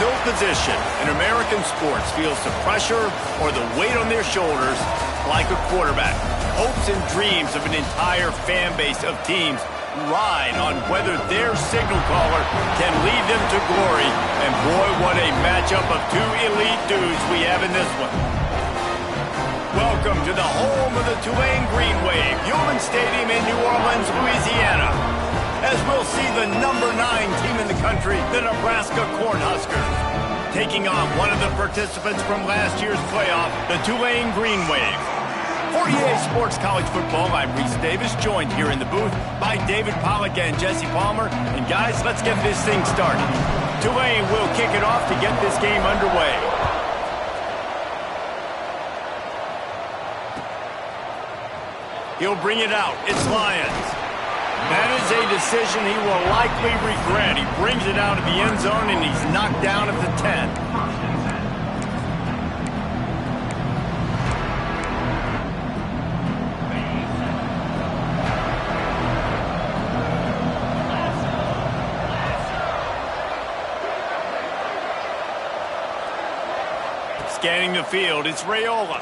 no position in American sports feels the pressure or the weight on their shoulders like a quarterback. Hopes and dreams of an entire fan base of teams ride on whether their signal caller can lead them to glory. And boy, what a matchup of two elite dudes we have in this one. Welcome to the home of the Tulane Green Wave, Human Stadium in New Orleans, Louisiana, as we'll see the #9 team in the country, the Nebraska Cornhuskers, taking on one of the participants from last year's playoff, the Tulane Green Wave. For EA Sports College Football, I'm Reese Davis, joined here in the booth by David Pollack and Jesse Palmer. And guys, let's get this thing started. Tulane will kick it off to get this game underway. He'll bring it out. It's Lyons. That is a decision he will likely regret. He brings it out of the end zone, and he's knocked down at the 10. Scanning the field, it's Raiola.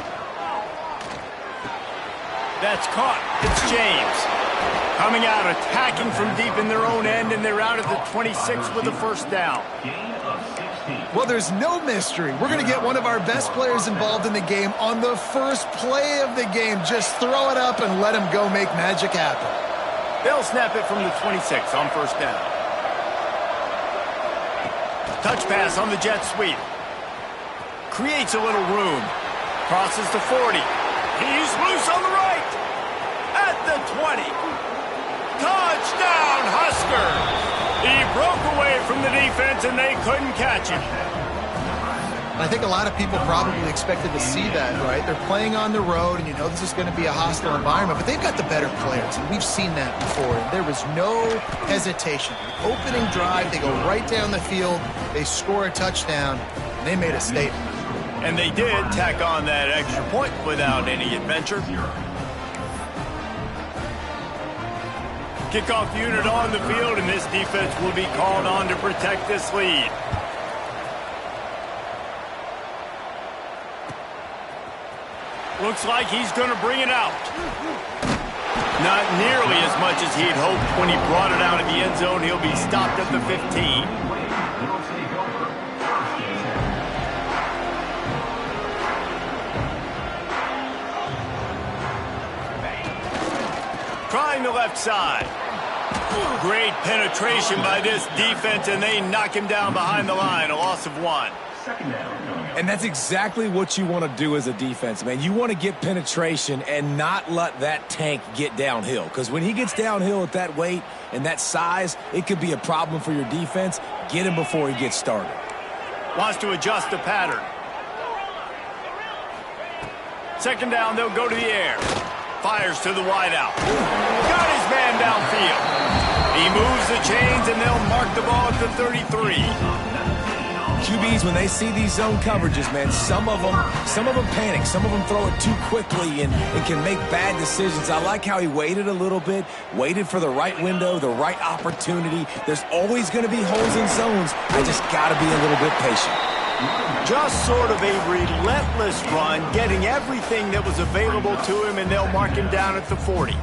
That's caught. It's James. Coming out, attacking from deep in their own end, and they're out at the 26 with a first down. Well, there's no mystery. We're going to get one of our best players involved in the game on the first play of the game. Just throw it up and let him go make magic happen. They'll snap it from the 26 on first down. Touch pass on the jet sweep. Creates a little room. Crosses the 40. He's loose on the right. At the 20. Touchdown, Huskers! He broke away from the defense, and they couldn't catch him. I think a lot of people probably expected to see that, right? They're playing on the road, and you know this is going to be a hostile environment, but they've got the better players, and we've seen that before. And there was no hesitation. The opening drive, they go right down the field, they score a touchdown, and they made a statement. And they did tack on that extra point without any adventure. Kickoff unit on the field, and this defense will be called on to protect this lead. Looks like he's going to bring it out. Not nearly as much as he'd hoped when he brought it out of the end zone. He'll be stopped at the 15. Trying the left side. Great penetration by this defense, and they knock him down behind the line. A loss of 1. And that's exactly what you want to do as a defense, man. You want to get penetration and not let that tank get downhill. Because when he gets downhill at that weight and that size, it could be a problem for your defense. Get him before he gets started. Wants to adjust the pattern. Second down, they'll go to the air. Fires to the wideout. Got his man downfield. He moves the chains, and they'll mark the ball at the 33. QBs, when they see these zone coverages, man, some of them panic. Some of them throw it too quickly and can make bad decisions. I like how he waited a little bit, waited for the right window, the right opportunity. There's always going to be holes in zones. I just got to be a little bit patient. Just sort of a relentless run, getting everything that was available to him, and they'll mark him down at the 40.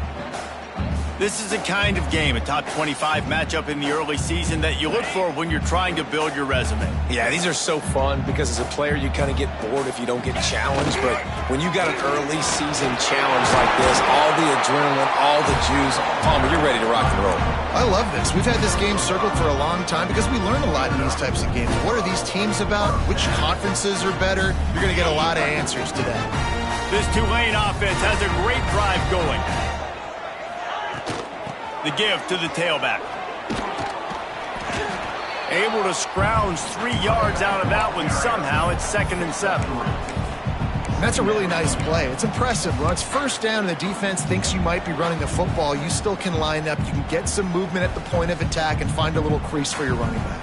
This is the kind of game, a top 25 matchup in the early season, that you look for when you're trying to build your resume. Yeah, these are so fun because as a player, you kind of get bored if you don't get challenged. But when you got an early season challenge like this, all the adrenaline, all the juice, Palmer, you're ready to rock and roll. I love this. We've had this game circled for a long time because we learn a lot in these types of games. What are these teams about? Which conferences are better? You're going to get a lot of answers to that. This Tulane offense has a great drive going. The give to the tailback. Able to scrounge 3 yards out of that one somehow. It's 2nd and 7. That's a really nice play. It's impressive. When it's first down and the defense thinks you might be running the football, you still can line up. You can get some movement at the point of attack and find a little crease for your running back.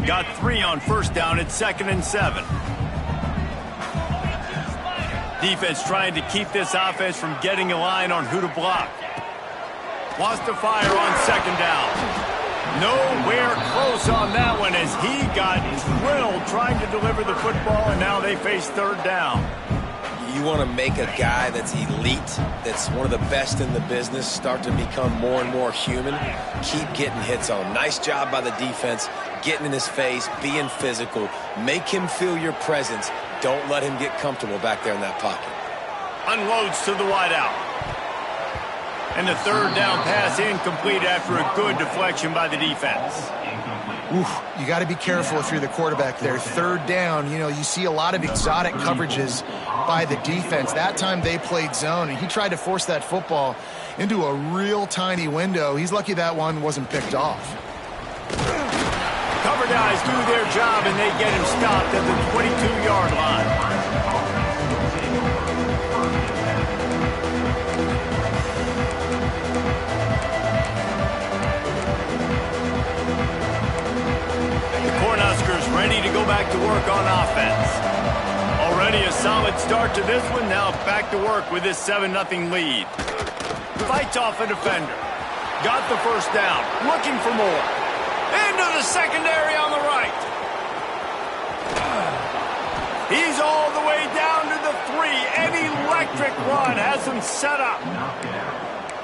Got 3 on first down. It's 2nd and 7. Defense trying to keep this offense from getting a line on who to block. Wants to fire on 2nd down. Nowhere close on that one as he got drilled trying to deliver the football, and now they face third down. You want to make a guy that's elite, that's one of the best in the business, start to become more and more human. Keep getting hits on him. Nice job by the defense, getting in his face, being physical. Make him feel your presence. Don't let him get comfortable back there in that pocket. Unloads to the wideout. And the third down pass incomplete after a good deflection by the defense. Oof, you got to be careful if you're the quarterback there. Third down, you know, you see a lot of exotic coverages by the defense. That time they played zone, and he tried to force that football into a real tiny window. He's lucky that one wasn't picked off. Cover guys do their job, and they get him stopped at the 22-yard line. Ready to go back to work on offense. Already a solid start to this one. Now back to work with this 7-0 lead. Fights off a defender. Got the first down. Looking for more. Into the secondary on the right. He's all the way down to the 3. An electric run has him set up.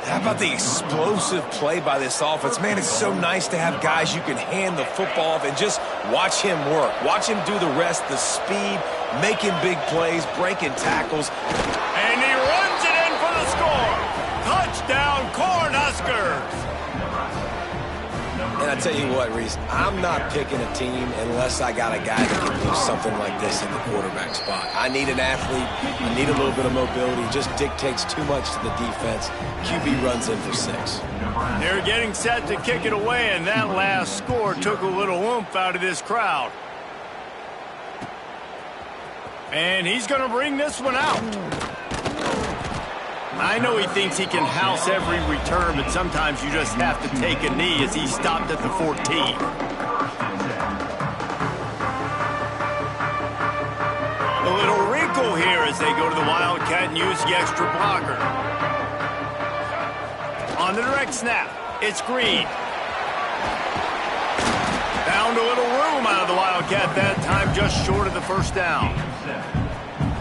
How about the explosive play by this offense? Man, it's so nice to have guys you can hand the football off and just watch him work. Watch him do the rest, the speed, making big plays, breaking tackles. And he runs it in for the score. Touchdown, Cornhuskers. And I tell you what, Reese, I'm not picking a team unless I got a guy that can do something like this in the quarterback spot. I need an athlete. I need a little bit of mobility. It just dictates too much to the defense. QB runs in for 6. They're getting set to kick it away, and that last score took a little oomph out of this crowd. And he's going to bring this one out. I know he thinks he can house every return, but sometimes you just have to take a knee as he stopped at the 14. A little wrinkle here as they go to the Wildcat and use the extra blocker. On the direct snap, it's Green. Found a little room out of the Wildcat that time, just short of the first down.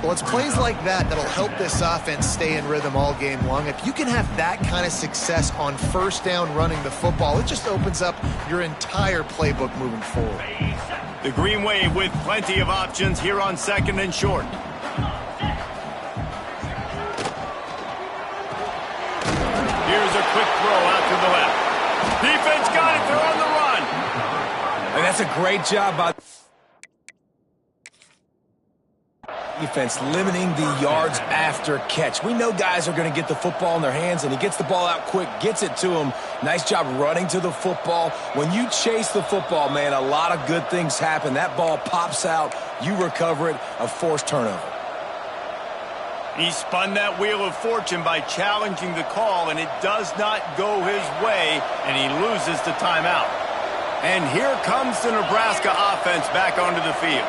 Well, it's plays like that that'll help this offense stay in rhythm all game long. If you can have that kind of success on first down running the football, it just opens up your entire playbook moving forward. The Green Wave with plenty of options here on 2nd and short. Here's a quick throw out to the left. Defense got it. They're on the run. And that's a great job by defense, limiting the yards after catch. We know guys are going to get the football in their hands, and he gets the ball out quick, gets it to him. Nice job running to the football. When you chase the football, man, a lot of good things happen. That ball pops out, you recover it, a forced turnover. He spun that wheel of fortune by challenging the call, and it does not go his way, and he loses the timeout. And here comes the Nebraska offense back onto the field.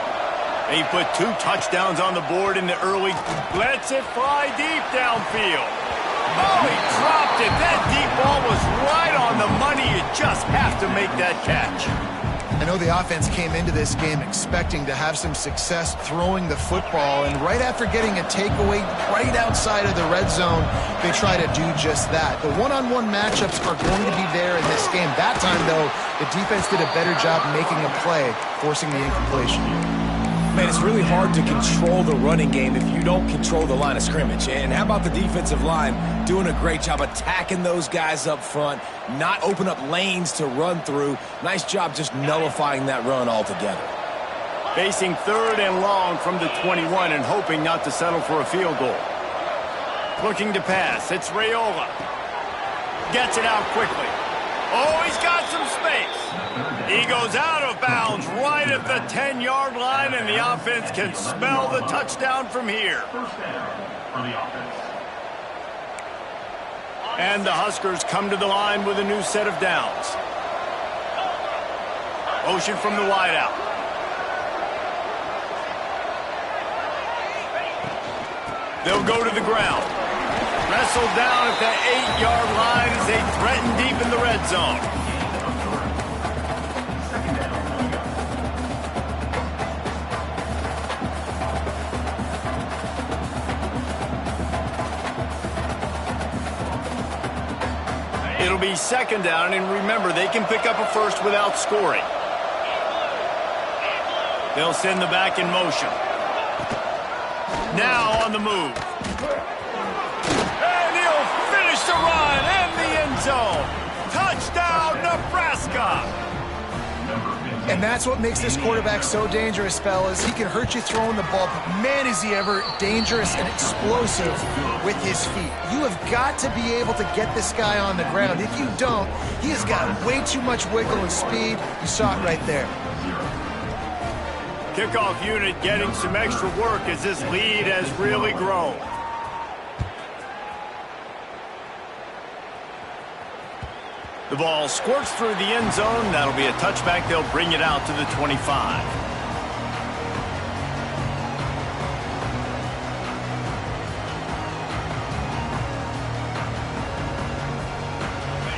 He put 2 touchdowns on the board in the early. Lets it fly deep downfield. Oh, he dropped it. That deep ball was right on the money. You just have to make that catch. I know the offense came into this game expecting to have some success throwing the football, and right after getting a takeaway right outside of the red zone, they try to do just that. The one-on-one matchups are going to be there in this game. That time, though, the defense did a better job making a play, forcing the incompletion. Man, it's really hard to control the running game if you don't control the line of scrimmage. And how about the defensive line doing a great job attacking those guys up front, not open up lanes to run through. Nice job just nullifying that run altogether. Facing 3rd and long from the 21 and hoping not to settle for a field goal. Looking to pass. It's Raiola. Gets it out quickly. Oh, he's got some space. He goes out of bounds right at the 10-yard line, and the offense can smell the touchdown from here. And the Huskers come to the line with a new set of downs. Motion from the wideout. They'll go to the ground. Wrestled down at the 8-yard line as they threaten deep in the red zone. It'll be second down, and remember, they can pick up a first without scoring. They'll send the back in motion. Now on the move. And he'll finish the run in the end zone. Touchdown, Nebraska! And that's what makes this quarterback so dangerous, fellas. He can hurt you throwing the ball, but man, is he ever dangerous and explosive with his feet. You have got to be able to get this guy on the ground. If you don't, he has got way too much wiggle and speed. You saw it right there. Kickoff unit getting some extra work as this lead has really grown. The ball squirts through the end zone. That'll be a touchback. They'll bring it out to the 25.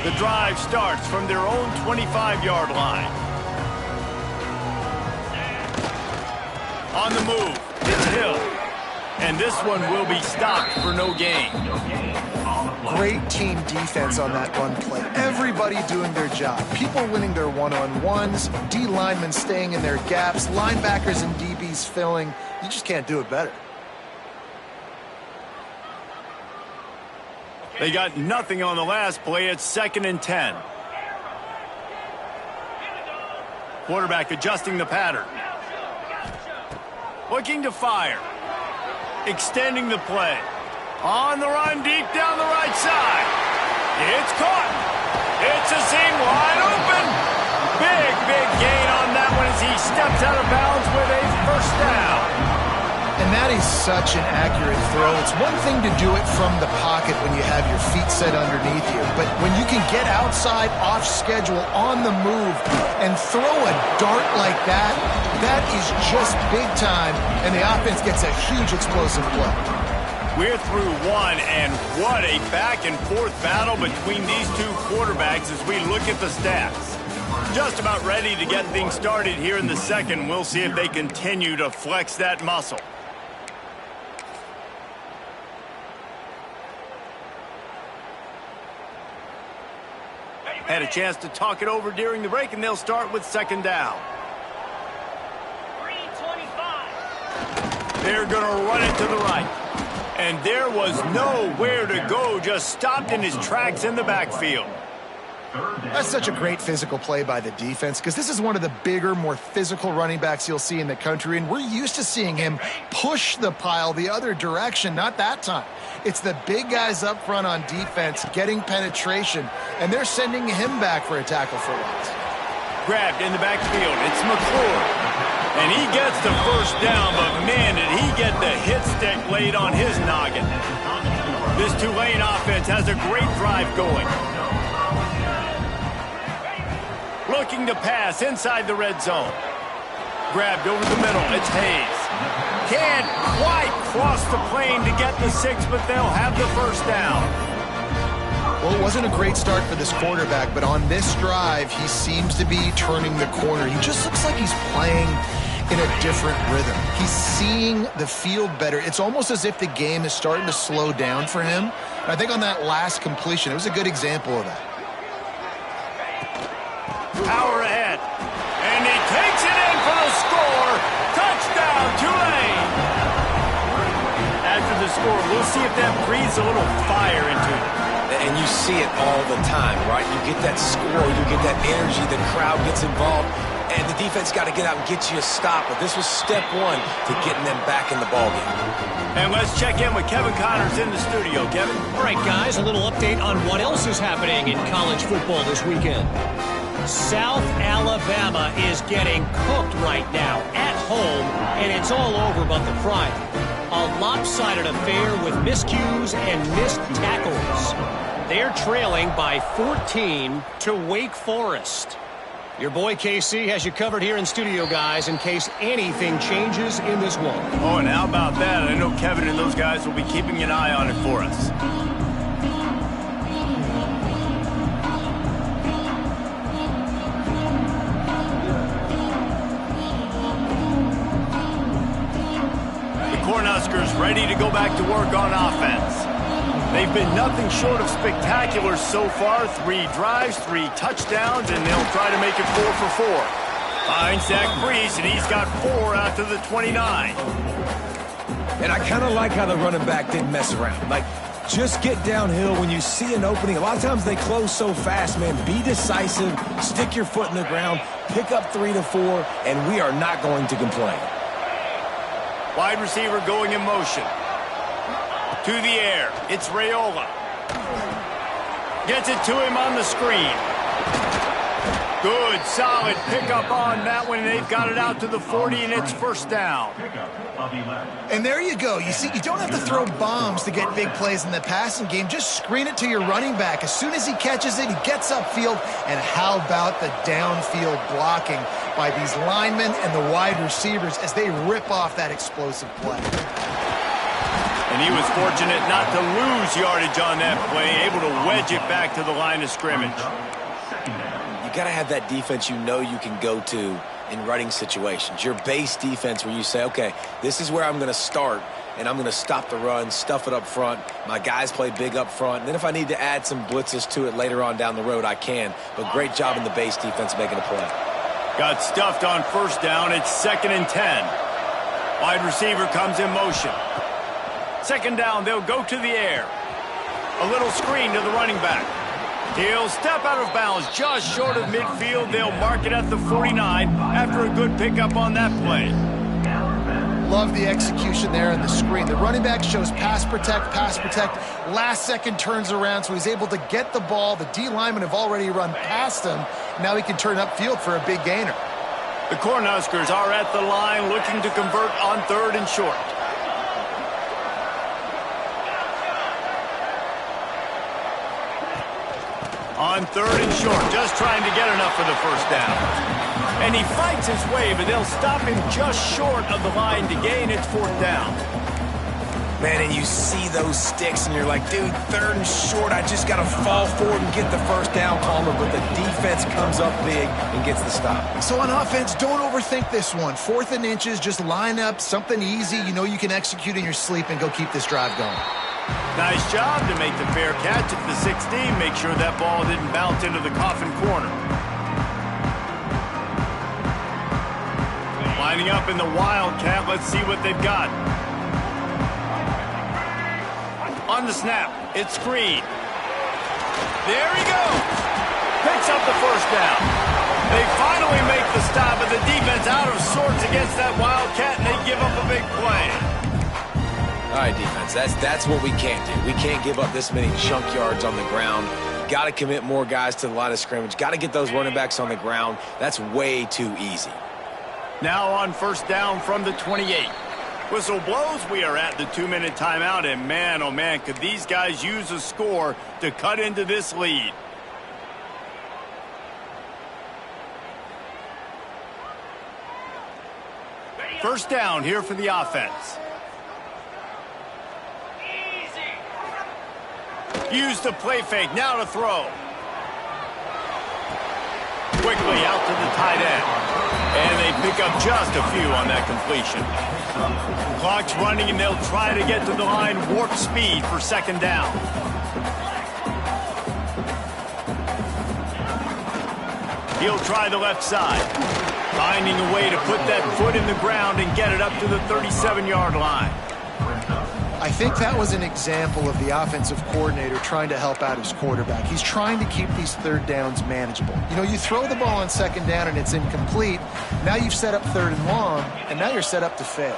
The drive starts from their own 25-yard line. On the move, it's Hill. And this one will be stopped for no gain. Great team defense on that run play. Everybody doing their job. People winning their one-on-ones, D linemen staying in their gaps, linebackers and DBs filling. You just can't do it better. They got nothing on the last play. It's 2nd and 10. Quarterback adjusting the pattern. Looking to fire. Extending the play. On the run, deep down the right side. It's caught. It's a seam wide open. Big gain on that one as he steps out of bounds with a first down. And that is such an accurate throw. It's one thing to do it from the pocket when you have your feet set underneath you, but when you can get outside, off schedule, on the move, and throw a dart like that, that is just big time, and the offense gets a huge explosive play. We're through one, and what a back-and-forth battle between these two quarterbacks as we look at the stats. Just about ready to get things started here in the second. We'll see if they continue to flex that muscle. Had a chance to talk it over during the break, and they'll start with second down. 3:25. They're going to run it to the right. And there was nowhere to go, just stopped in his tracks in the backfield. That's such a great physical play by the defense because this is one of the bigger, more physical running backs you'll see in the country, and we're used to seeing him push the pile the other direction. Not that time. It's the big guys up front on defense getting penetration, and they're sending him back for a tackle for loss. Grabbed in the backfield. It's McClure. And he gets the first down, but man, did he get the hit stick laid on his noggin. This Tulane offense has a great drive going. Looking to pass inside the red zone. Grabbed over the middle. It's Hayes. Can't quite cross the plane to get the 6, but they'll have the first down. Well, it wasn't a great start for this quarterback, but on this drive, he seems to be turning the corner. He just looks like he's playing in a different rhythm. He's seeing the field better. It's almost as if the game is starting to slow down for him. And I think on that last completion, it was a good example of that. Power ahead. And he takes it in for the score. Touchdown, Tulane. After the score, we'll see if that breathes a little fire into it. And you see it all the time, right? You get that score, you get that energy, the crowd gets involved, and the defense got to get out and get you a stop. But this was step one to getting them back in the ballgame. And let's check in with Kevin Connors in the studio. Kevin? All right, guys, a little update on what else is happening in college football this weekend. South Alabama is getting cooked right now at home, and it's all over but the pride. A lopsided affair with miscues and missed tackles. They're trailing by 14 to Wake Forest. Your boy KC has you covered here in studio, guys, in case anything changes in this one. Oh, and how about that? I know Kevin and those guys will be keeping an eye on it for us. The Cornhuskers ready to go back to work on offense. They've been nothing short of spectacular so far. 3 drives, 3 touchdowns, and they'll try to make it 4 for 4. Finds Zach Brees, and he's got 4 after the 29. And I kind of like how the running back didn't mess around. Like, just get downhill when you see an opening. A lot of times they close so fast, man. Be decisive, stick your foot in the ground, pick up 3 to 4, and we are not going to complain. Wide receiver going in motion. To the air. It's Raiola. Gets it to him on the screen. Good, solid pickup on that one. They've got it out to the 40, and it's first down. And there you go. You see, you don't have to throw bombs to get big plays in the passing game. Just screen it to your running back. As soon as he catches it, he gets upfield. And how about the downfield blocking by these linemen and the wide receivers as they rip off that explosive play. And he was fortunate not to lose yardage on that play, able to wedge it back to the line of scrimmage. You got to have that defense you know you can go to in running situations. Your base defense where you say, okay, this is where I'm going to start, and I'm going to stop the run, stuff it up front. My guys play big up front. And then if I need to add some blitzes to it later on down the road, I can. But great job in the base defense making a play. Got stuffed on first down. It's 2nd and 10. Wide receiver comes in motion. 2nd down, they'll go to the air. A little screen to the running back. He'll step out of bounds just short of midfield. They'll mark it at the 49 after a good pickup on that play. Love the execution there in the screen. The running back shows pass protect, last second turns around, so he's able to get the ball. The D linemen have already run past him. Now he can turn upfield for a big gainer. The Cornhuskers are at the line looking to convert on 3rd and short. On 3rd and short, just trying to get enough for the first down. And he fights his way, but they'll stop him just short of the line to gain. It's 4th down. Man, and you see those sticks, and you're like, dude, 3rd and short, I just got to fall forward and get the first down, Palmer, but the defense comes up big and gets the stop. So on offense, don't overthink this one. 4th and inches, just line up something easy you know you can execute in your sleep and go keep this drive going. Nice job to make the fair catch at the 16. Make sure that ball didn't bounce into the coffin corner. Lining up in the Wildcat. Let's see what they've got. On the snap, it's screen. There he goes. Picks up the first down. They finally make the stop, but the defense out of sorts against that Wildcat, and they give up a big play. All right, defense, that's what we can't do. We can't give up this many chunk yards on the ground. Got to commit more guys to the line of scrimmage. Got to get those running backs on the ground. That's way too easy. Now on first down from the 28. Whistle blows. We are at the 2-minute timeout, and man, oh man, could these guys use a score to cut into this lead. First down here for the offense. Use the play fake, now to throw. Quickly out to the tight end. And they pick up just a few on that completion. Clock's running, and they'll try to get to the line, warp speed for 2nd down. He'll try the left side. Finding a way to put that foot in the ground and get it up to the 37-yard line. I think that was an example of the offensive coordinator trying to help out his quarterback. He's trying to keep these 3rd downs manageable. You know, you throw the ball on 2nd down and it's incomplete. Now you've set up 3rd and long, and now you're set up to fail.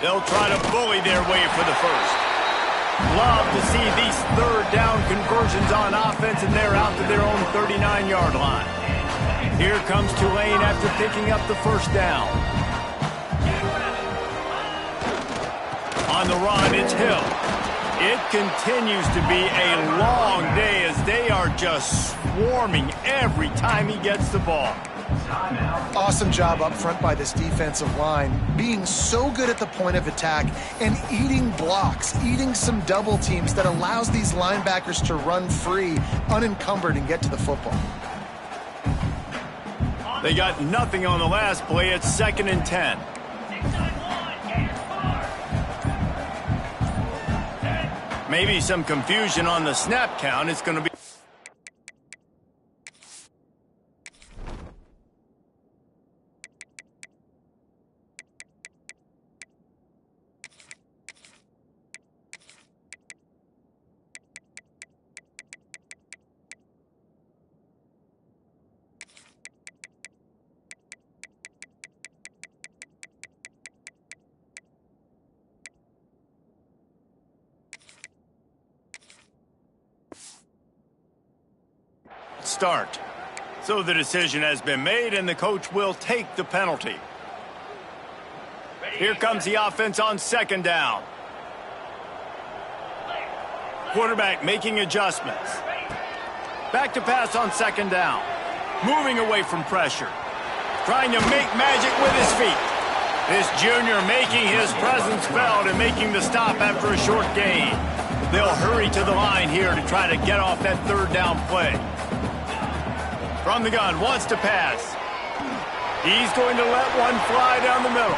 They'll try to bully their way for the first. Love to see these 3rd down conversions on offense, and they're out to their own 39-yard line. Here comes Tulane after picking up the first down. On the run, it's Hill. It continues to be a long day as they are just swarming every time he gets the ball. Awesome job up front by this defensive line, being so good at the point of attack and eating blocks, eating some double teams that allows these linebackers to run free, unencumbered, and get to the football. They got nothing on the last play. It's 2nd and 10. Maybe some confusion on the snap count. It's going to be... start. So the decision has been made, and the coach will take the penalty. Here comes the offense on second down. Quarterback making adjustments. Back to pass on second down. Moving away from pressure. Trying to make magic with his feet. This junior making his presence felt and making the stop after a short gain. They'll hurry to the line here to try to get off that third down play. From the gun, wants to pass. He's going to let one fly down the middle.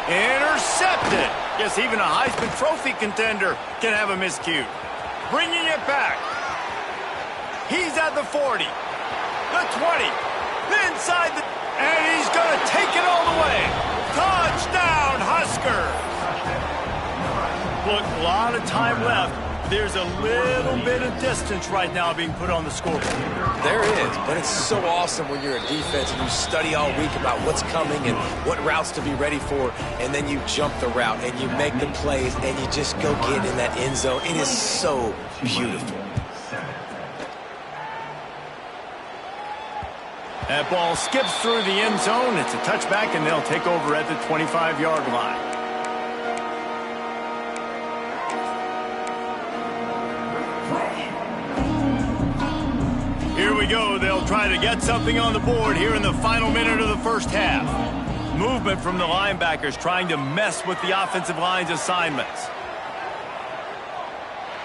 Intercepted. Guess even a Heisman Trophy contender can have a miscue. Bringing it back. He's at the 40. The 20. Inside the... And he's going to take it all the way. Touchdown, Huskers. Look, a lot of time left. There's a little bit of distance right now being put on the scoreboard. There is, but it's so awesome when you're a defense and you study all week about what's coming and what routes to be ready for, and then you jump the route and you make the plays and you just go get in that end zone. It is so beautiful. That ball skips through the end zone. It's a touchback, and they'll take over at the 25-yard line. Here we go. They'll try to get something on the board here in the final minute of the first half. Movement from the linebackers trying to mess with the offensive line's assignments.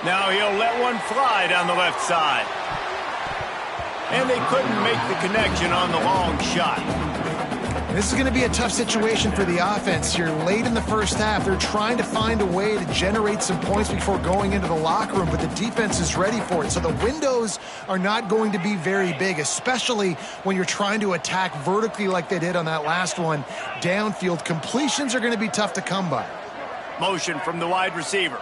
Now he'll let one fly down the left side. And they couldn't make the connection on the long shot. This is going to be a tough situation for the offense here. Late in the first half, they're trying to find a way to generate some points before going into the locker room, but the defense is ready for it. So the windows are not going to be very big, especially when you're trying to attack vertically like they did on that last one. Downfield completions are going to be tough to come by. Motion from the wide receiver.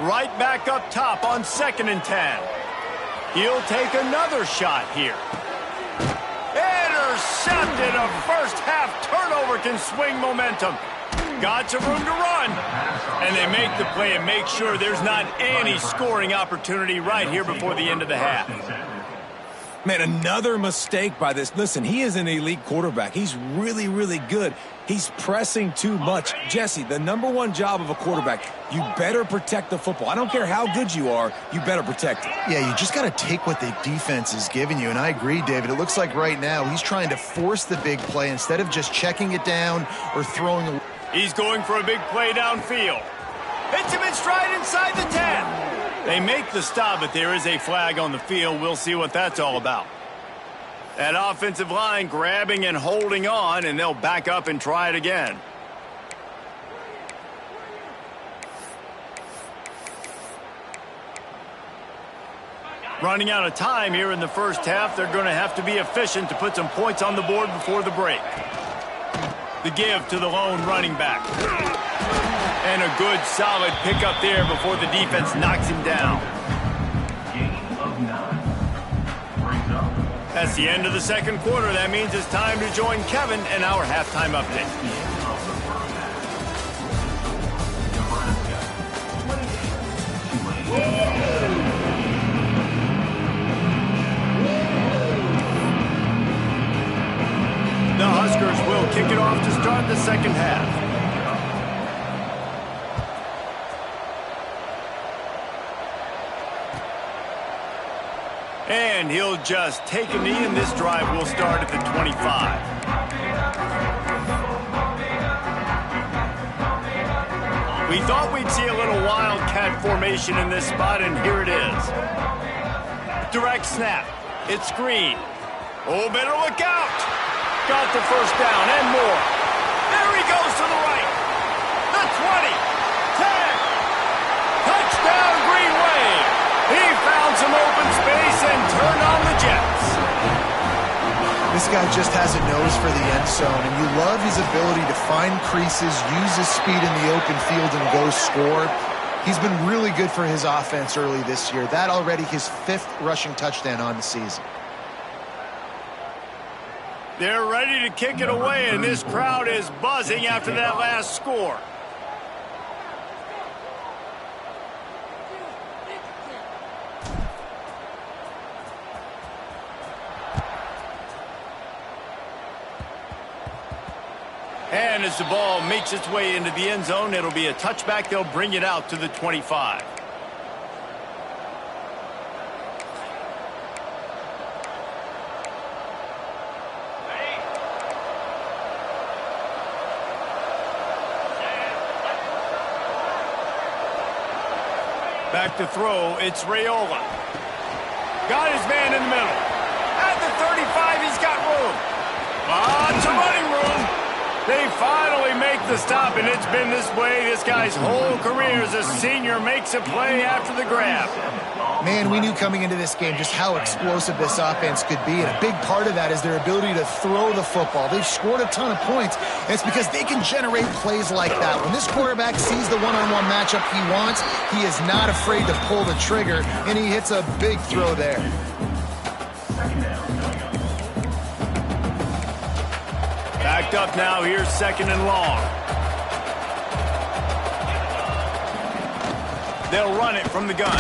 Right back up top on 2nd and 10. He'll take another shot here. Intercepted. A first half turnover can swing momentum. Got some room to run. And they make the play and make sure there's not any scoring opportunity right here before the end of the half. Man, another mistake by this. Listen, he is an elite quarterback. He's really, really good. He's pressing too much. Jesse, the #1 job of a quarterback, you better protect the football. I don't care how good you are, you better protect it. Yeah, you just got to take what the defense is giving you, and I agree, David. It looks like right now he's trying to force the big play instead of just checking it down or throwing a... He's going for a big play downfield. Hits him in stride inside the 10. They make the stop, but there is a flag on the field. We'll see what that's all about. That offensive line grabbing and holding on, and they'll back up and try it again. Running out of time here in the first half. They're going to have to be efficient to put some points on the board before the break. The give to the lone running back. And a good, solid pickup there before the defense knocks him down. That's the end of the second quarter. That means it's time to join Kevin in our halftime update. The Huskers will kick it off to start the second half. And he'll just take a knee, and this drive will start at the 25. We thought we'd see a little wildcat formation in this spot, and here it is. Direct snap. It's screen. Oh, better look out. Got the first down and more. There he goes to the right. The 20. Touchdown, Green Wave. He found some open space and turned on the Jets. This guy just has a nose for the end zone, and you love his ability to find creases, use his speed in the open field, and go score. He's been really good for his offense early this year. That already his 5th rushing touchdown on the season. They're ready to kick it away, and this crowd is buzzing after that last score. And as the ball makes its way into the end zone, it'll be a touchback. They'll bring it out to the 25. Back to throw, it's Raiola. Got his man in the middle. At the 35, he's got room. Lots of running room. They finally make the stop, and it's been this way this guy's whole career as a senior. Makes a play after the grab. Man, we knew coming into this game just how explosive this offense could be, and a big part of that is their ability to throw the football. They've scored a ton of points, and it's because they can generate plays like that. When this quarterback sees the one-on-one matchup he wants, he is not afraid to pull the trigger, and he hits a big throw there. Backed up now, here's 2nd and long. They'll run it from the gun.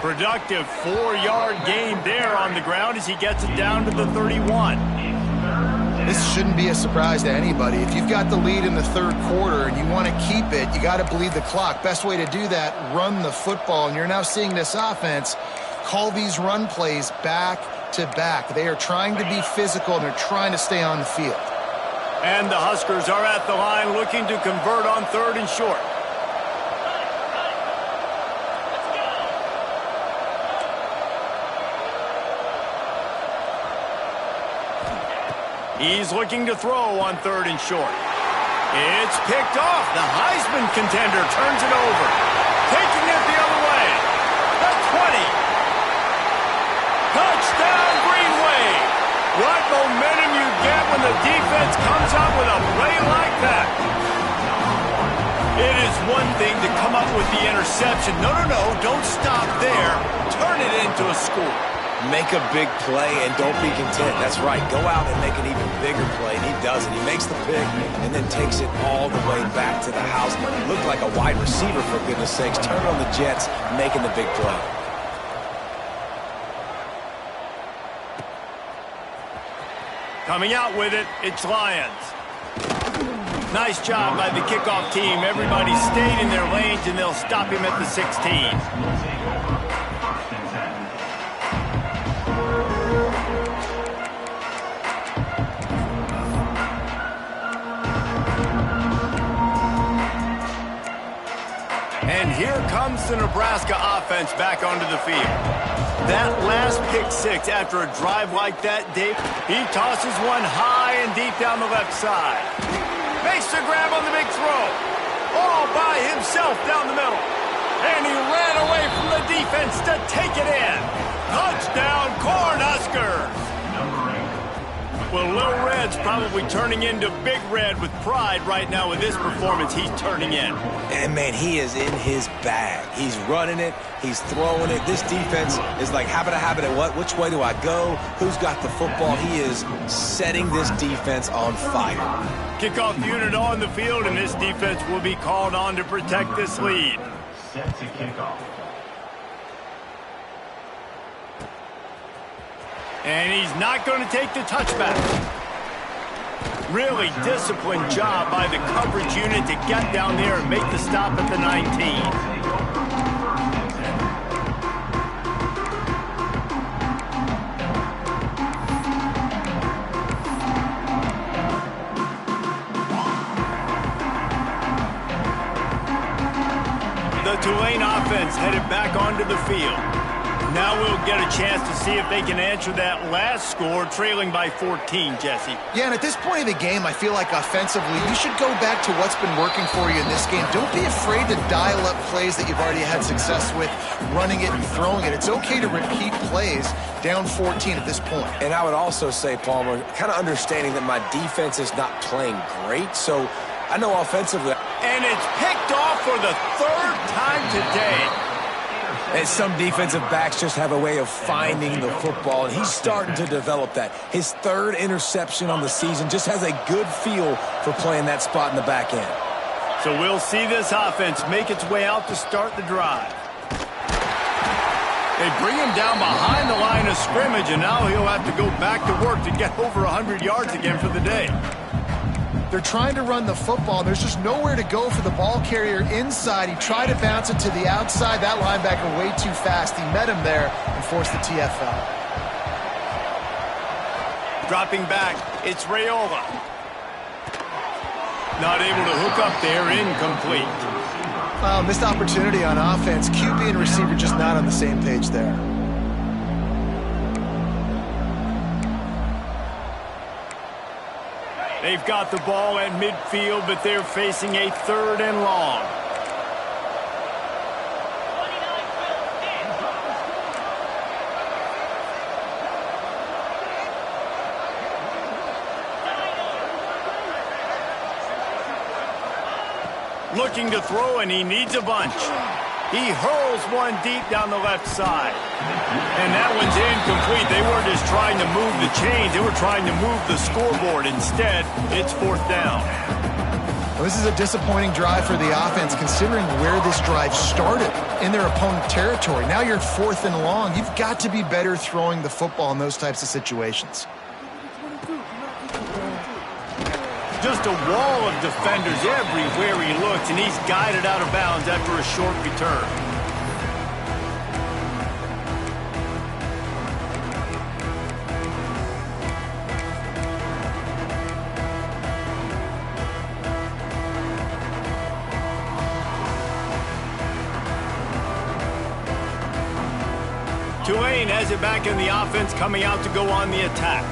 Productive 4-yard gain there on the ground as he gets it down to the 31. This shouldn't be a surprise to anybody. If you've got the lead in the 3rd quarter and you want to keep it, you got to bleed the clock. Best way to do that, run the football. And you're now seeing this offense call these run plays back to back. They are trying to be physical, and they're trying to stay on the field. And the Huskers are at the line looking to convert on 3rd and short. He's looking to throw on 3rd and short. It's picked off. The Heisman contender turns it over. Taking it the other way. The 20. Touchdown, Green Wave. What momentum you get when the defense comes up with a play like that. It is one thing to come up with the interception. No, don't stop there. Turn it into a score. Make a big play and don't be content. That's right. Go out and make an even bigger play. And he does it. He makes the pick and then takes it all the way back to the house. He looked like a wide receiver, for goodness sakes. Turn on the Jets, making the big play. Coming out with it, it's Lions. Nice job by the kickoff team. Everybody stayed in their lanes, and they'll stop him at the 16. And here comes the Nebraska offense back onto the field. That last pick 6 after a drive like that, Dave, he tosses one high and deep down the left side. Makes the grab on the big throw. All by himself down the middle. And he ran away from the defense to take it in. Touchdown, Cornhuskers. Well, Little Red's probably turning into Big Red with pride right now with this performance he's turning in. And, man, he is in his bag. He's running it. He's throwing it. This defense is like, habit, what? Which way do I go? Who's got the football? He is setting this defense on fire. Kickoff unit on the field, and this defense will be called on to protect this lead. Set to kick off. And he's not going to take the touchback. Really disciplined job by the coverage unit to get down there and make the stop at the 19. The Tulane offense headed back onto the field. Now we'll get a chance to see if they can answer that last score, trailing by 14, Jesse. Yeah, and at this point of the game, I feel like offensively, you should go back to what's been working for you in this game. Don't be afraid to dial up plays that you've already had success with, running it and throwing it. It's okay to repeat plays down 14 at this point. And I would also say, Palmer, kind of understanding that my defense is not playing great, so I know offensively. And it's picked off for the third time today. And some defensive backs just have a way of finding the football, and he's starting to develop that. His third interception on the season, just has a good feel for playing that spot in the back end. So we'll see this offense make its way out to start the drive. They bring him down behind the line of scrimmage, and now he'll have to go back to work to get over 100 yards again for the day. They're trying to run the football. There's just nowhere to go for the ball carrier inside. He tried to bounce it to the outside. That linebacker way too fast. He met him there and forced the TFL. Dropping back, it's Raiola. Not able to hook up there, incomplete. Missed opportunity on offense. QB and receiver just not on the same page there. They've got the ball at midfield, but they're facing a 3rd and long. Looking to throw, and he needs a bunch. He hurls one deep down the left side. And that one's incomplete. They weren't just trying to move the chains. They were trying to move the scoreboard. Instead, it's 4th down. Well, this is a disappointing drive for the offense, considering where this drive started, in their opponent territory. Now you're 4th and long. You've got to be better throwing the football in those types of situations. Just a wall of defenders everywhere he looks, and he's guided out of bounds after a short return. Tulane has it back in the offense, coming out to go on the attack.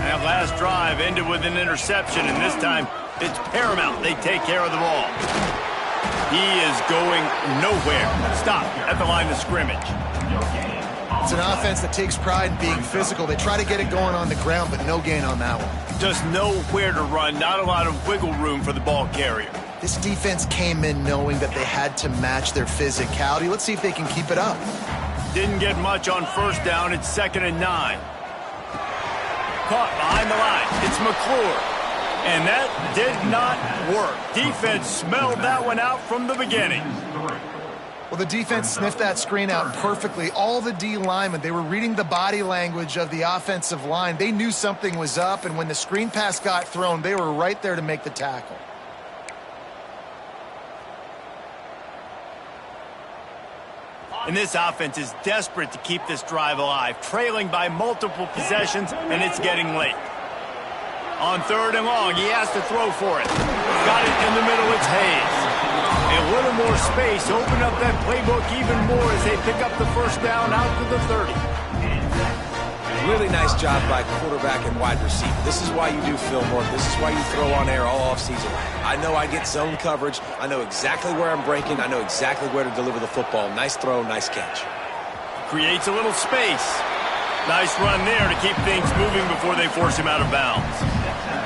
That last drive ended with an interception, and this time it's paramount they take care of the ball. He is going nowhere. Stop at the line of scrimmage. It's an offense that takes pride in being physical. They try to get it going on the ground, but no gain on that one. Just nowhere to run, not a lot of wiggle room for the ball carrier. This defense came in knowing that they had to match their physicality. Let's see if they can keep it up. Didn't get much on 1st down. It's 2nd and 9. Caught behind the line. It's McClure. And that did not work. Defense smelled that one out from the beginning. Well, the defense sniffed that screen out perfectly. All the D linemen, they were reading the body language of the offensive line. They knew something was up, and when the screen pass got thrown, they were right there to make the tackle. And this offense is desperate to keep this drive alive, trailing by multiple possessions, and it's getting late. On 3rd and long, he has to throw for it. Got it in the middle, it's Hayes. A little more space, open up that playbook even more as they pick up the 1st down out to the 30. Really nice job by quarterback and wide receiver. This is why you do film work. This is why you throw on air all offseason. I know I get zone coverage. I know exactly where I'm breaking. I know exactly where to deliver the football. Nice throw, nice catch. Creates a little space. Nice run there to keep things moving before they force him out of bounds.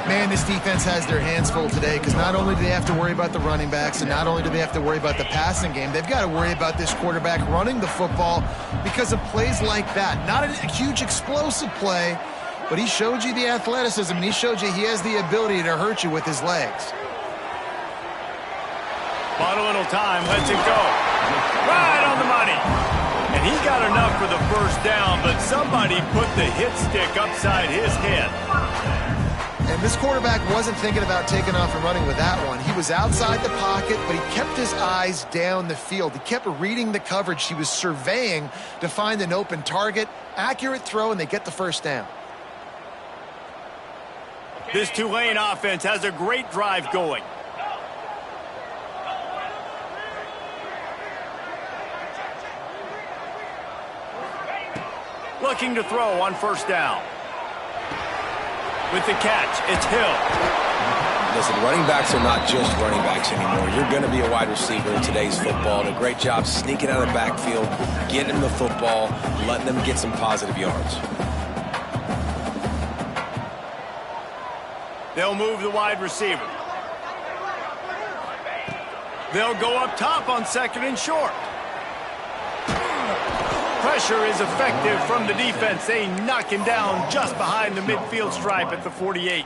Man, this defense has their hands full today, because not only do they have to worry about the running backs, and not only do they have to worry about the passing game, they've got to worry about this quarterback running the football because of plays like that. Not a huge explosive play, but he showed you the athleticism, and he showed you he has the ability to hurt you with his legs. Bought a little time, lets it go. Right on the money. And he got enough for the 1st down, but somebody put the hit stick upside his head. And this quarterback wasn't thinking about taking off and running with that one. He was outside the pocket, but he kept his eyes down the field. He kept reading the coverage. He was surveying to find an open target. Accurate throw, and they get the 1st down. This Tulane offense has a great drive going. looking to throw on first down. With the catch, it's Hill. Listen, running backs are not just running backs anymore. You're going to be a wide receiver in today's football. And a great job sneaking out of the backfield, getting them the football, letting them get some positive yards. They'll move the wide receiver. They'll go up top on second and short. Pressure is effective from the defense. They knock him down just behind the midfield stripe at the 48.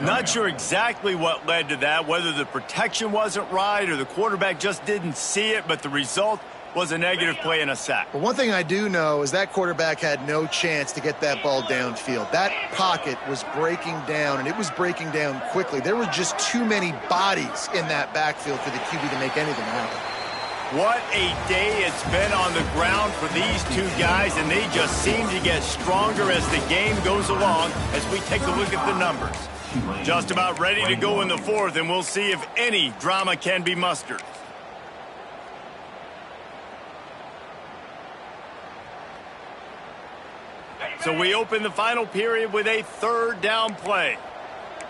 Not sure exactly what led to that, whether the protection wasn't right or the quarterback just didn't see it, but the result was a negative play and a sack. But one thing I do know is that quarterback had no chance to get that ball downfield. That pocket was breaking down, and it was breaking down quickly. There were just too many bodies in that backfield for the QB to make anything happen. What a day it's been on the ground for these two guys, and they just seem to get stronger as the game goes along as we take a look at the numbers. Just about ready to go in the fourth, and we'll see if any drama can be mustered. So we open the final period with a third down play.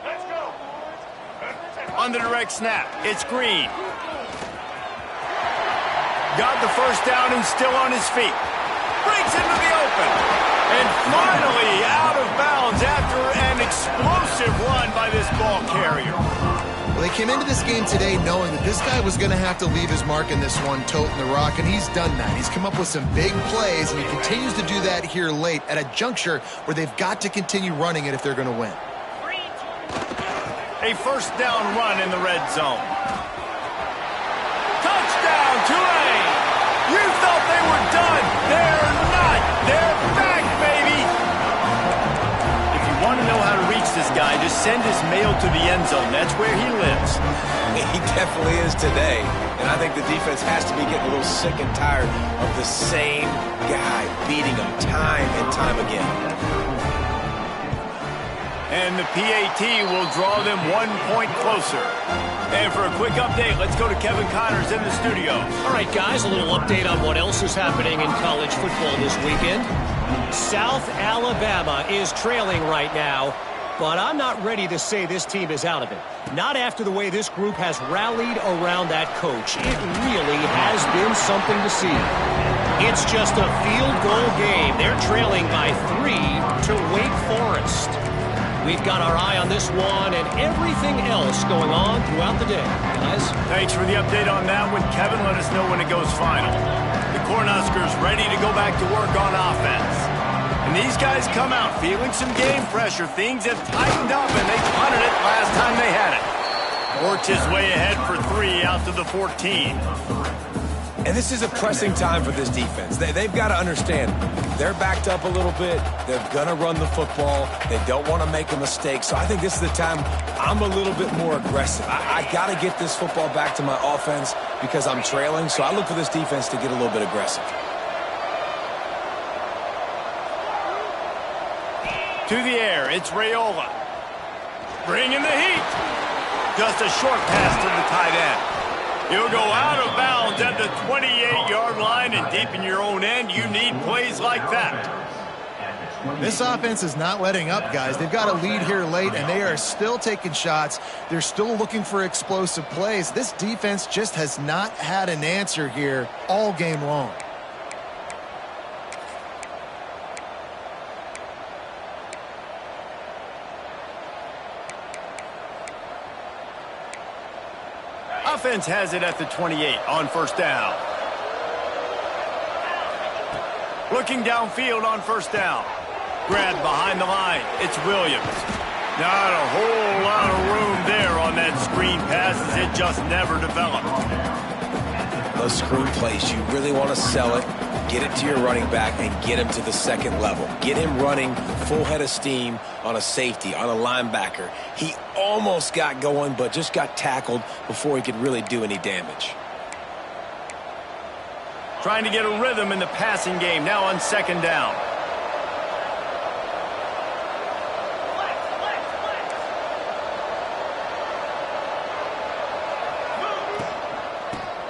Let's go. On the direct snap, it's Green. Got the first down and still on his feet. Breaks into the open. And finally out of bounds after an explosive run by this ball carrier. Well, they came into this game today knowing that this guy was going to have to leave his mark in this one, toting the rock, and he's done that. He's come up with some big plays, and he continues to do that here late at a juncture where they've got to continue running it if they're going to win. A first down run in the red zone. Touchdown, Tulane! You thought they were done. They're not. They're back, baby! If you want to know how to reach this guy, just send his mail to the end zone. That's where he lives. He definitely is today. And I think the defense has to be getting a little sick and tired of the same guy beating them time and time again. And the PAT will draw them 1 point closer. And for a quick update, let's go to Kevin Connors in the studio. All right, guys, a little update on what else is happening in college football this weekend. South Alabama is trailing right now, but I'm not ready to say this team is out of it. Not after the way this group has rallied around that coach. It really has been something to see. It's just a field goal game. They're trailing by 3 to Wake Forest. We've got our eye on this one and everything else going on throughout the day, guys. Thanks for the update on that one, Kevin. Let us know when it goes final. The Cornhuskers ready to go back to work on offense. And these guys come out feeling some game pressure. Things have tightened up, and they punted it last time they had it. Worked his way ahead for 3 out to the 14. And this is a pressing time for this defense. They've got to understand, they're backed up a little bit. They're going to run the football. They don't want to make a mistake. So I think this is the time I'm a little bit more aggressive. I got to get this football back to my offense because I'm trailing. So I look for this defense to get a little bit aggressive. To the air, it's Raiola. Bringing the heat. Just a short pass to the tight end. You'll go out of bounds at the 28-yard line, and deep in your own end, you need plays like that. This offense is not letting up, guys. They've got a lead here late, and they are still taking shots. They're still looking for explosive plays. This defense just has not had an answer here all game long. Offense has it at the 28 on first down. Looking downfield on first down. Grabbed behind the line. It's Williams. Not a whole lot of room there on that screen pass as it just never developed. Those screen plays, you really want to sell it, get it to your running back, and get him to the second level. Get him running full head of steam on a safety, on a linebacker. He almost got going, but just got tackled before he could really do any damage. Trying to get a rhythm in the passing game now on second down.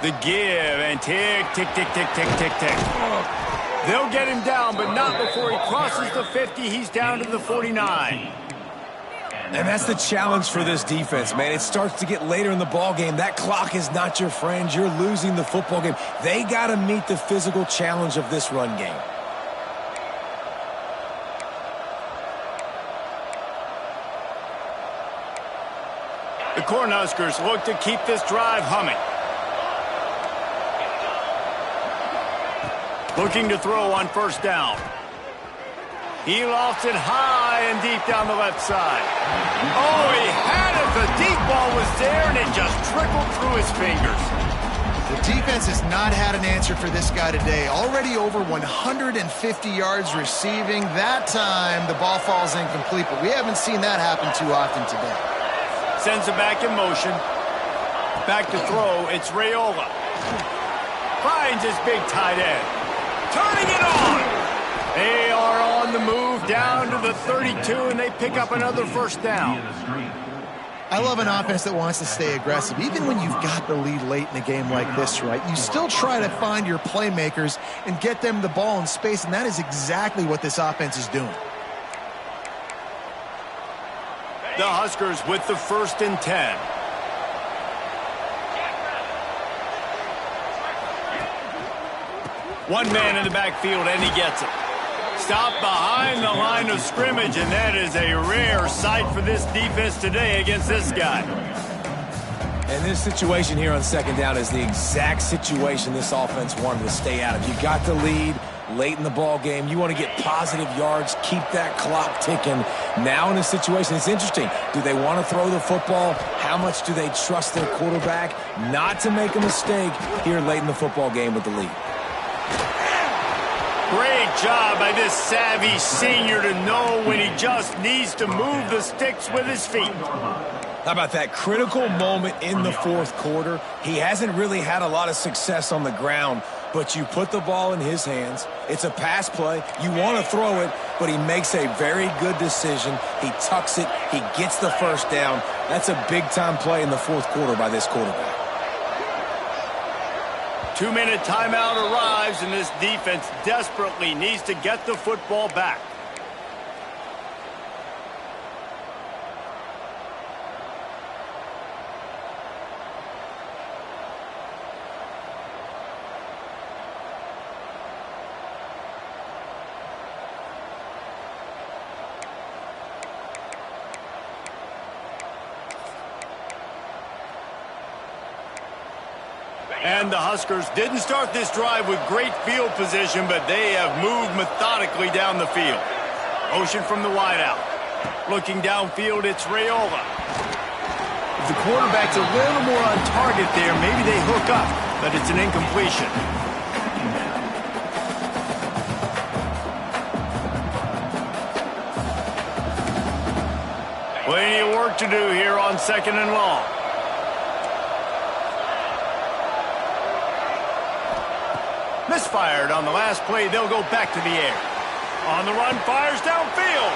The give and tick, tick, tick, tick, tick, tick, tick. They'll get him down, but not before he crosses the 50. He's down to the 49. And that's the challenge for this defense, man. It starts to get later in the ball game. That clock is not your friend. You're losing the football game. They got to meet the physical challenge of this run game. The Cornhuskers look to keep this drive humming. Looking to throw on first down. He lofts it high and deep down the left side. Oh, he had it. The deep ball was there, and it just trickled through his fingers. The defense has not had an answer for this guy today. Already over 150 yards receiving. That time, the ball falls incomplete, but we haven't seen that happen too often today. Sends it back in motion. Back to throw. It's Raiola. Finds his big tight end. Turning it on. They are on the move down to the 32, and they pick up another first down. I love an offense that wants to stay aggressive. Even when you've got the lead late in a game like this, right, you still try to find your playmakers and get them the ball in space, and that is exactly what this offense is doing. The Huskers with the 1st and 10. One man in the backfield, and he gets it. Stopped behind the line of scrimmage, and that is a rare sight for this defense today against this guy. And this situation here on second down is the exact situation this offense wanted to stay out of. You got the lead late in the ball game. You want to get positive yards, keep that clock ticking. Now in this situation, it's interesting. Do they want to throw the football? How much do they trust their quarterback not to make a mistake here late in the football game with the lead? Great job by this savvy senior to know when he just needs to move the sticks with his feet. How about that critical moment in the fourth quarter? He hasn't really had a lot of success on the ground, but you put the ball in his hands. It's a pass play. You want to throw it, but he makes a very good decision. He tucks it. He gets the first down. That's a big-time play in the fourth quarter by this quarterback. 2-minute timeout arrives, and this defense desperately needs to get the football back. And the Huskers didn't start this drive with great field position, but they have moved methodically down the field. Motion from the wideout. Looking downfield, it's Raiola. If the quarterback's a little more on target there, maybe they hook up, but it's an incompletion. Plenty of work to do here on 2nd and long. Misfired on the last play. They'll go back to the air. On the run, fires downfield.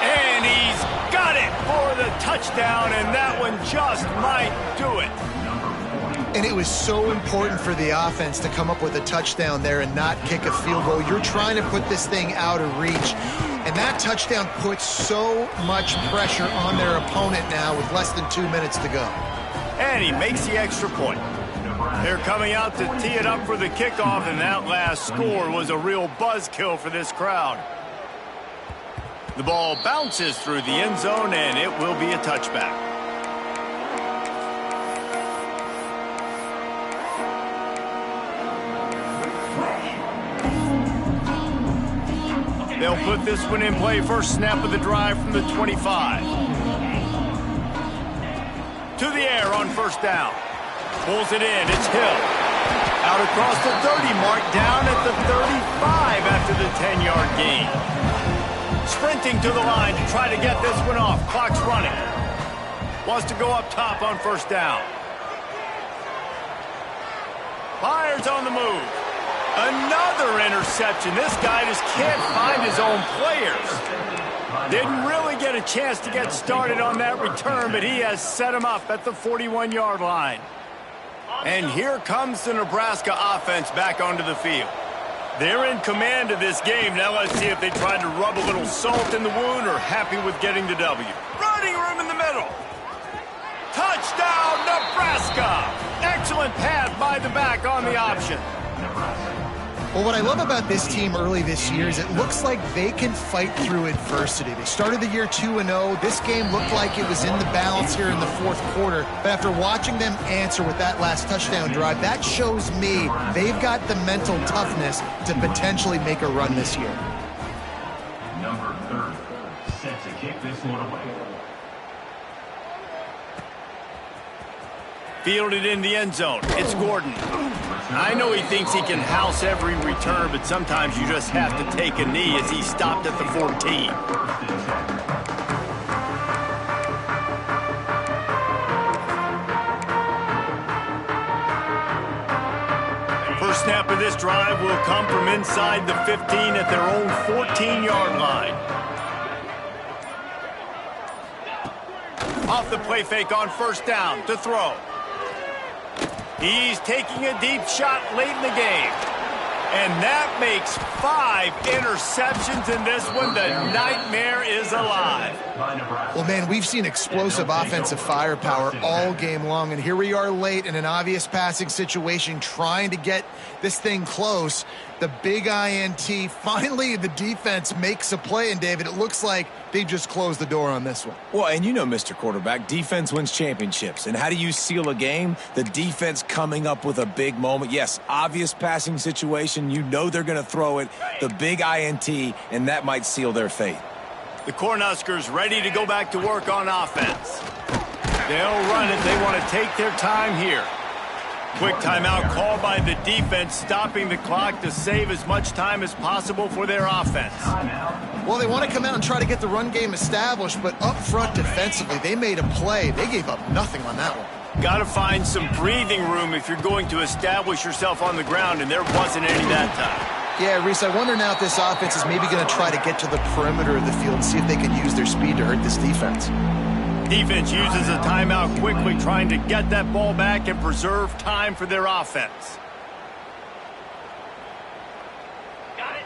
And he's got it for the touchdown, and that one just might do it. And it was so important for the offense to come up with a touchdown there and not kick a field goal. You're trying to put this thing out of reach. And that touchdown puts so much pressure on their opponent now with less than 2 minutes to go. And he makes the extra point. They're coming out to tee it up for the kickoff, and that last score was a real buzzkill for this crowd. The ball bounces through the end zone, and it will be a touchback. They'll put this one in play. First snap of the drive from the 25. To the air on first down. Pulls it in. It's Hill. Out across the 30 mark, down at the 35 after the 10-yard gain. Sprinting to the line to try to get this one off. Clock's running. Wants to go up top on first down. Fires on the move. Another interception. This guy just can't find his own players. Didn't really get a chance to get started on that return, but he has set him up at the 41-yard line. And here comes the Nebraska offense back onto the field. They're in command of this game. Now let's see if they tried to rub a little salt in the wound or happy with getting the W. Running room in the middle. Touchdown, Nebraska! Excellent pass by the back on the option. Well, what I love about this team early this year is it looks like they can fight through adversity. They started the year 2-0. This game looked like it was in the balance here in the fourth quarter. But after watching them answer with that last touchdown drive, that shows me they've got the mental toughness to potentially make a run this year. Number 30, set to kick this one away. Fielded in the end zone. It's Gordon. I know he thinks he can house every return, but sometimes you just have to take a knee as he stopped at the 14. First snap of this drive will come from inside the 15 at their own 14-yard line. Off the play fake on first down to throw. He's taking a deep shot late in the game. And that makes 5 interceptions in this one. The nightmare is alive. Well, man, we've seen explosive offensive firepower all game long, and here we are late in an obvious passing situation trying to get this thing close. The big INT, finally the defense makes a play, and David, it looks like they just closed the door on this one. Well, and you know, Mr. Quarterback, defense wins championships. And how do you seal a game? The defense coming up with a big moment. Yes, obvious passing situation. You know they're going to throw it. The big INT, and that might seal their fate. The Cornhuskers ready to go back to work on offense. They'll run it. They want to take their time here. Quick timeout called by the defense, stopping the clock to save as much time as possible for their offense. Well, they want to come out and try to get the run game established, but up front defensively, they made a play. They gave up nothing on that one. Got to find some breathing room if you're going to establish yourself on the ground, and there wasn't any that time. Yeah, Reese, I wonder now if this offense is maybe going to try to get to the perimeter of the field and see if they can use their speed to hurt this defense. Defense uses a timeout quickly, trying to get that ball back and preserve time for their offense.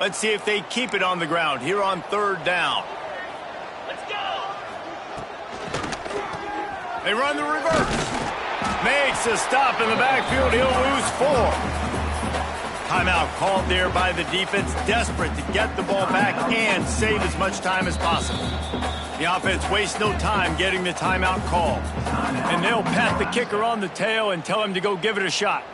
Let's see if they keep it on the ground here on third down. Let's go! They run the reverse. Makes a stop in the backfield. He'll lose 4. Timeout called there by the defense, desperate to get the ball back and save as much time as possible. The offense wastes no time getting the timeout call. And they'll pat the kicker on the tail and tell him to go give it a shot.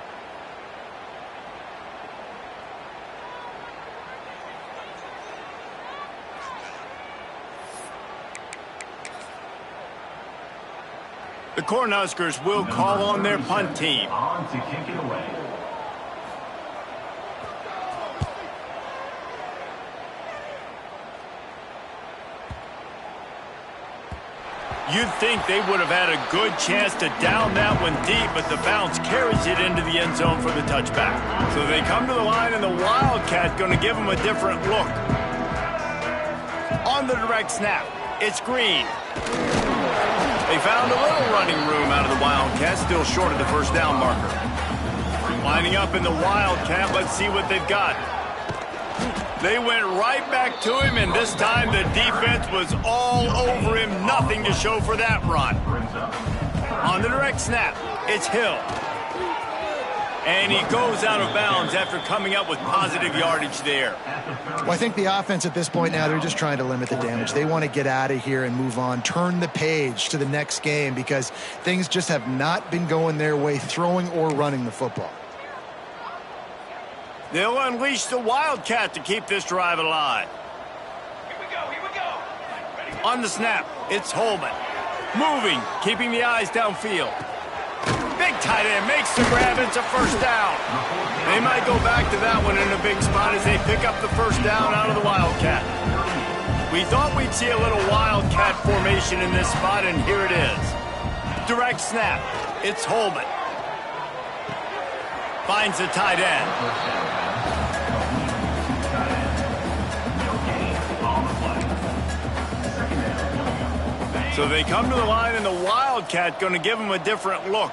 The Cornhuskers will call on their punt team. On to kick it away. You'd think they would have had a good chance to down that one deep, but the bounce carries it into the end zone for the touchback. So they come to the line, and the Wildcat going to give them a different look. On the direct snap, it's Green. They found a little running room out of the Wildcat, still short of the first down marker. Lining up in the Wildcat, let's see what they've got. They went right back to him, and this time the defense was all over him. Nothing to show for that run. On the direct snap, it's Hill. And he goes out of bounds after coming up with positive yardage there. Well, I think the offense at this point now, they're just trying to limit the damage. They want to get out of here and move on, turn the page to the next game because things just have not been going their way, throwing or running the football. They'll unleash the Wildcat to keep this drive alive. Here we go. On the snap, it's Holman. Moving, keeping the eyes downfield. Big tight end makes the grab. It's a first down. They might go back to that one in a big spot as they pick up the first down out of the Wildcat. We thought we'd see a little Wildcat formation in this spot, and here it is. Direct snap, it's Holman. Finds the tight end. So they come to the line, and the Wildcat going to give them a different look.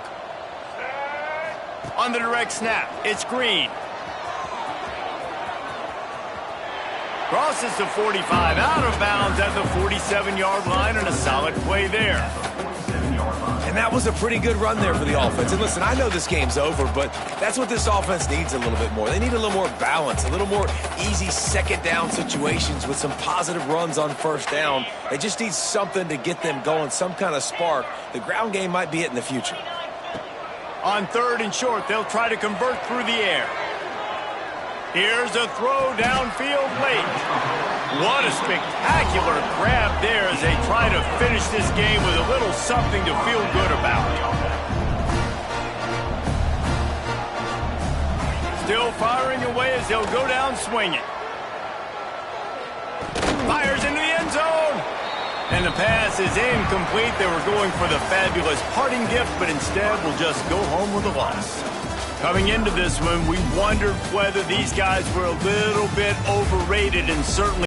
On the direct snap, it's Green. Crosses the 45, out of bounds at the 47-yard line, and a solid play there. And that was a pretty good run there for the offense. And listen, I know this game's over, but that's what this offense needs a little bit more. They need a little more balance, a little more easy second down situations with some positive runs on first down. They just need something to get them going, some kind of spark. The ground game might be it in the future. On 3rd and short, they'll try to convert through the air. Here's a throw downfield late. What a spectacular grab there as they try to finish this game with a little something to feel good about. Still firing away as they'll go down swinging. Fires into the end zone. And the pass is incomplete. They were going for the fabulous parting gift, but instead will just go home with a loss. Coming into this one, we wondered whether these guys were a little bit overrated, and certainly